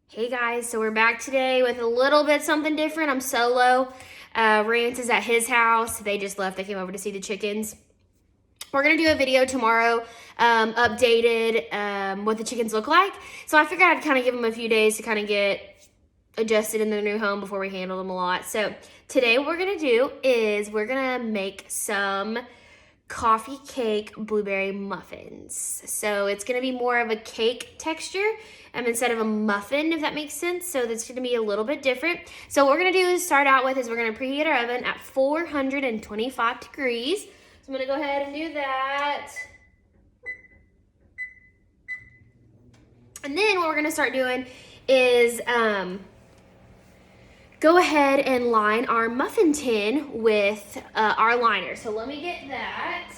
Hey guys, so we're back today with a little bit something different. I'm solo. Rance is at his house. They just left. They came over to see the chickens. We're going to do a video tomorrow, updated, what the chickens look like. So I figured I'd kind of give them a few days to kind of get adjusted in their new home before we handle them a lot. So today what we're going to do is we're going to make some coffee cake blueberry muffins. So it's going to be more of a cake texture instead of a muffin, if that makes sense. So that's going to be a little bit different. So what we're going to do is start out with is we're going to preheat our oven at 425 degrees. So I'm going to go ahead and do that. And then what we're going to start doing is go ahead and line our muffin tin with our liner. So let me get that.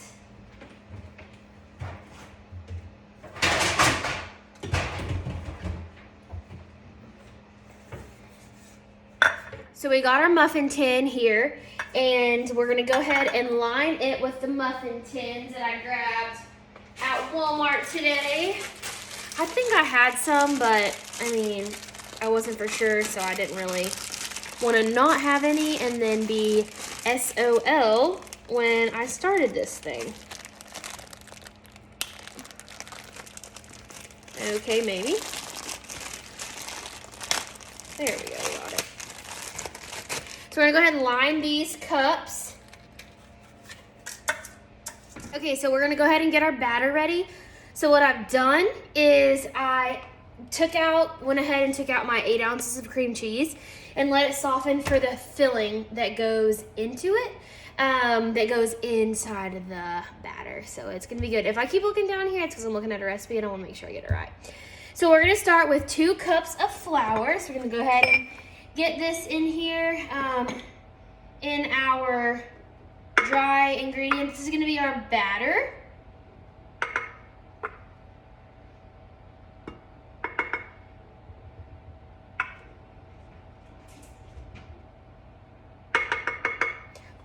So we got our muffin tin here, and we're gonna go ahead and line it with the muffin tins that I grabbed at Walmart today. I think I had some, but I mean, I wasn't for sure, so I didn't really want to not have any and then be SOL when I started this thing. Okay, maybe. There we go, we got it. So we're gonna go ahead and line these cups. Okay, so we're gonna go ahead and get our batter ready. So what I've done is I went ahead and took out my 8 ounces of cream cheese and let it soften for the filling that goes into it, that goes inside of the batter. So it's gonna be good. If I keep looking down here, it's because I'm looking at a recipe and I wanna make sure I get it right. So we're gonna start with 2 cups of flour. So we're gonna go ahead and get this in here in our dry ingredients. This is gonna be our batter.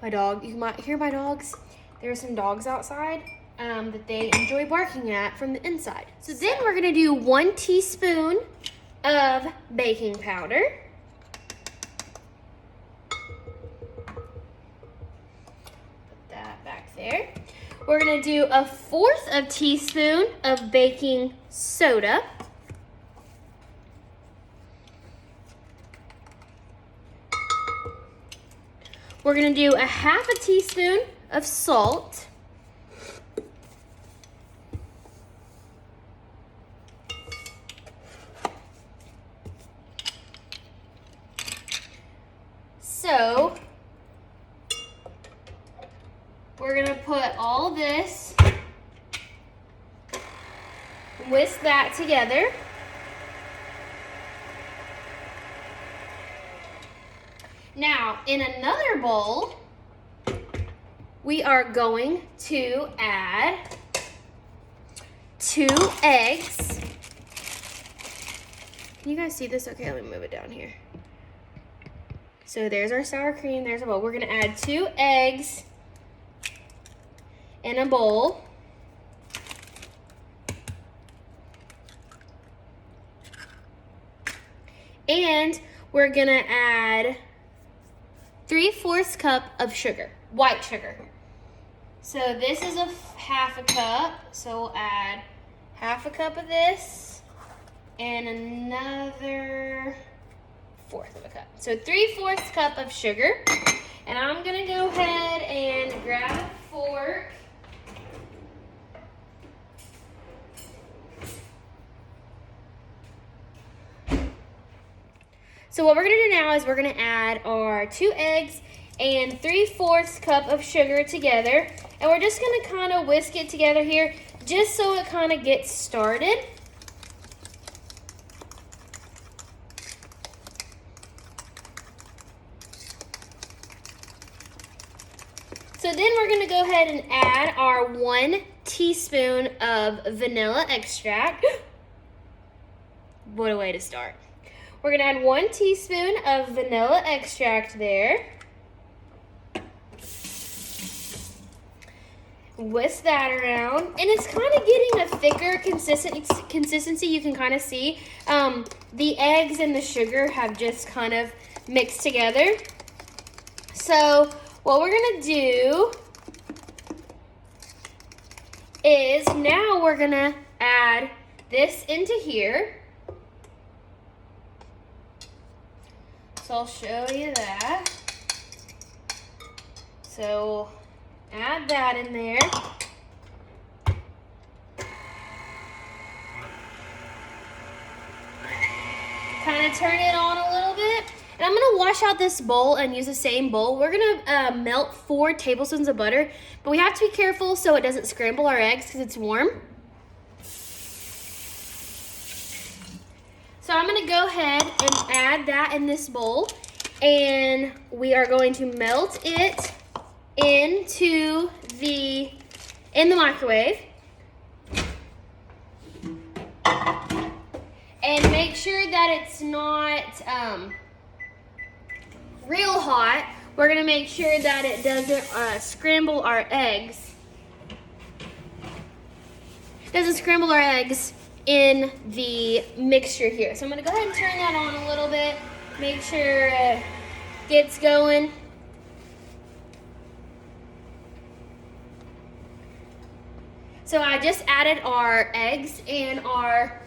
My dog, you might hear my dogs. There are some dogs outside that they enjoy barking at from the inside. So then we're gonna do 1 teaspoon of baking powder. Put that back there. We're gonna do 1/4 teaspoon of baking soda. We're gonna do 1/2 teaspoon of salt. So we're gonna put all this, whisk that together. Now, in another bowl, we are going to add 2 eggs. Can you guys see this? Okay, let me move it down here. So there's our sour cream, there's a bowl. We're gonna add 2 eggs in a bowl. And we're gonna add 3/4 cup of sugar, white sugar. So this is 1/2 cup, so we'll add 1/2 cup of this and another 1/4 cup. So 3/4 cup of sugar. And I'm gonna go ahead and grab a fork. So what we're gonna do now is we're gonna add our 2 eggs and 3/4 cup of sugar together. And we're just gonna kind of whisk it together here just so it kind of gets started. So then we're gonna go ahead and add our 1 teaspoon of vanilla extract. What a way to start. We're gonna add 1 teaspoon of vanilla extract there. whisk that around, and it's kind of getting a thicker consistency. You can kind of see the eggs and the sugar have just kind of mixed together. So what we're gonna do is now we're gonna add this into here. So I'll show you that. So add that in there. Kind of turn it on a little bit. And I'm gonna wash out this bowl and use the same bowl. We're gonna melt 4 tablespoons of butter, but we have to be careful so it doesn't scramble our eggs because it's warm. So I'm gonna go ahead and add that in this bowl, and we are going to melt it into in the microwave. And make sure that it's not real hot. We're gonna make sure that it doesn't scramble our eggs. Doesn't scramble our eggs in the mixture here. So I'm gonna go ahead and turn that on a little bit. Make sure it gets going. So I just added our eggs and our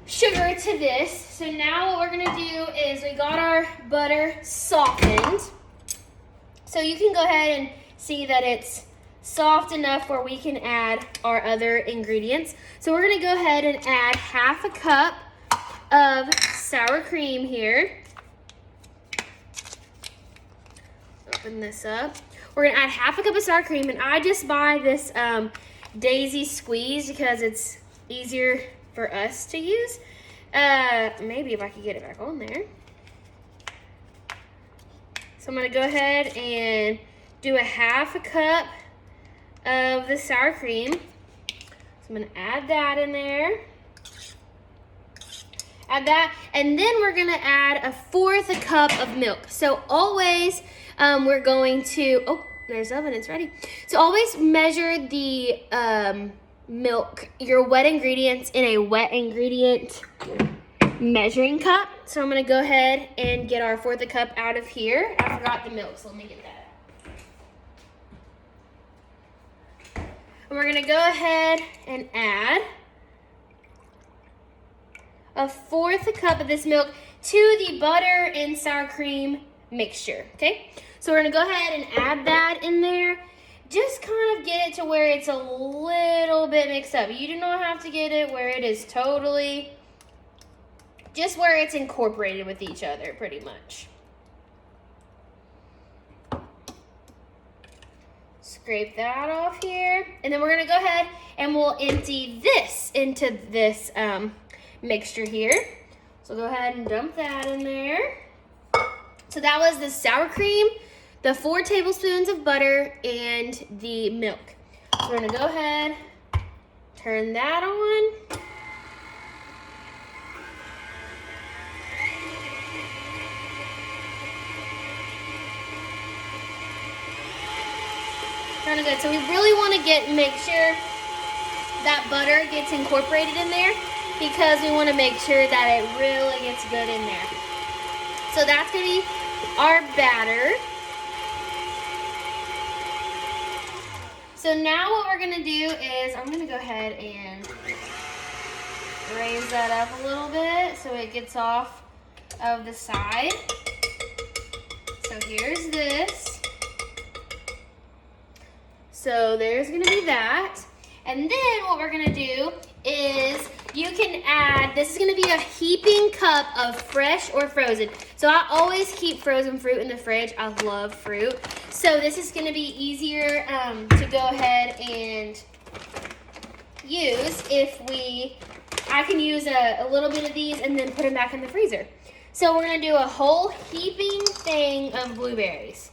sugar to this. So now what we're gonna do is we got our butter softened. So you can go ahead and see that it's soft enough where we can add our other ingredients. So we're gonna go ahead and add 1/2 cup of sour cream here. Open this up. We're gonna add 1/2 cup of sour cream, and I just buy this Daisy squeeze because it's easier for us to use. Maybe if I could get it back on there. So I'm gonna go ahead and do 1/2 cup of the sour cream. So I'm gonna add that in there. Add that, and then we're gonna add 1/4 cup of milk. So always we're going to, oh, there's the oven, it's ready. So always measure the milk, your wet ingredients, in a wet ingredient measuring cup. So I'm gonna go ahead and get our 1/4 cup out of here. I forgot the milk, so let me get that. And we're gonna go ahead and add 1/4 cup of this milk to the butter and sour cream mixture, okay? So we're gonna go ahead and add that in there. Just kind of get it to where it's a little bit mixed up. You do not have to get it where it is totally, just where it's incorporated with each other, pretty much. Scrape that off here. And then we're gonna go ahead and we'll empty this into this mixture here. So go ahead and dump that in there. So that was the sour cream, the 4 tablespoons of butter, and the milk. So we're gonna go ahead, turn that on. Kind of good. So we really want to make sure that butter gets incorporated in there, because we want to make sure that it really gets good in there. So that's gonna be our batter. So now what we're gonna do is I'm gonna go ahead and raise that up a little bit so it gets off of the side. So here's this. So there's gonna be that. And then what we're gonna do is you can add, this is gonna be a heaping cup of fresh or frozen. So I always keep frozen fruit in the fridge. I love fruit. So this is gonna be easier to go ahead and use I can use a little bit of these and then put them back in the freezer. So we're gonna do a whole heaping thing of blueberries,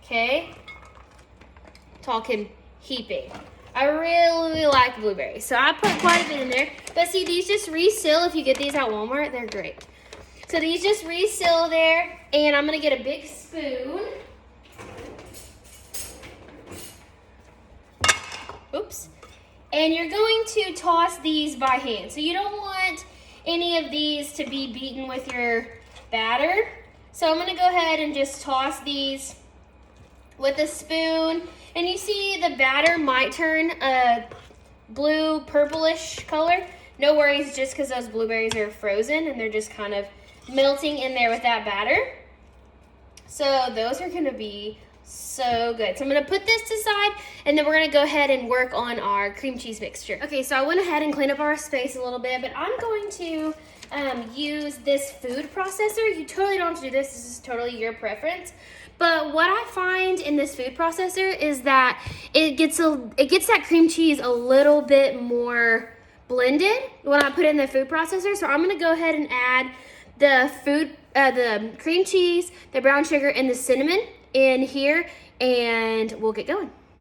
okay? Talking heaping. I really like blueberries, so I put quite a bit in there. But see, these just reseal if you get these at Walmart. They're great. So these just reseal there, and I'm gonna get a big spoon. Oops. And you're going to toss these by hand. So you don't want any of these to be beaten with your batter. So I'm gonna go ahead and just toss these with a spoon. And you see the batter might turn a blue purplish color. No worries, just because those blueberries are frozen and they're just kind of melting in there with that batter. So those are gonna be so good. So I'm gonna put this to the side and then we're gonna go ahead and work on our cream cheese mixture. Okay, so I went ahead and cleaned up our space a little bit, but I'm going to use this food processor. You totally don't have to do this. This is totally your preference. But what I find in this food processor is that it gets that cream cheese a little bit more blended when I put it in the food processor. So I'm gonna go ahead and add the cream cheese, the brown sugar, and the cinnamon in here, and we'll get going.